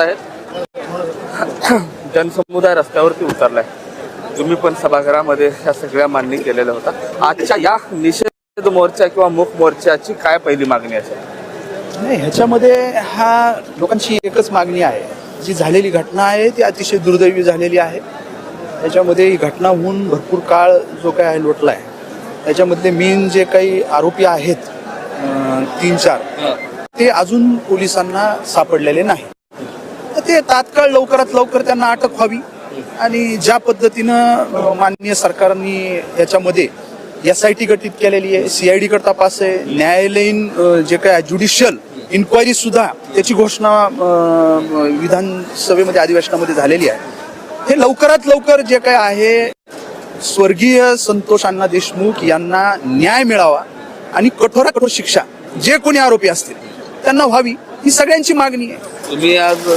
आहेत. जनसमुदाय रस्त्यावरती उतरलाय. तुम्ही पण सभागृहामध्ये ह्या सगळ्या मागणी केलेल्या होता. आजच्या या निषेध मोर्चा किंवा मूक मोर्चाची काय पहिली मागणी असेल? नाही, ह्याच्यामध्ये हा लोकांची एकच मागणी आहे. जी झालेली घटना आहे ती अतिशय दुर्दैवी झालेली आहे. त्याच्यामध्ये ही घटना होऊन भरपूर काळ जो काय आहे लोटला आहे. त्याच्यामधले मेन जे काही आरोपी आहेत 3-4 ते अजून पोलिसांना सापडलेले नाही. तर ते तात्काळ लवकरात लवकर त्यांना अटक व्हावी आणि ज्या पद्धतीनं माननीय सरकारने याच्यामध्ये SIT गठीत केलेली आहे, CID कडे तपास आहे, न्यायालयीन जे काय ज्युडिशियल इन्क्वायरी सुद्धा त्याची घोषणा विधानसभेमध्ये अधिवेशनामध्ये झालेली आहे. हे लवकरात लवकर जे काय आहे स्वर्गीय संतोष अण्णा देशमुख यांना न्याय मिळावा आणि कठोरात कठोर शिक्षा जे कोणी आरोपी असतील त्यांना व्हावी ही सगळ्यांची मागणी आहे. तुम्ही आज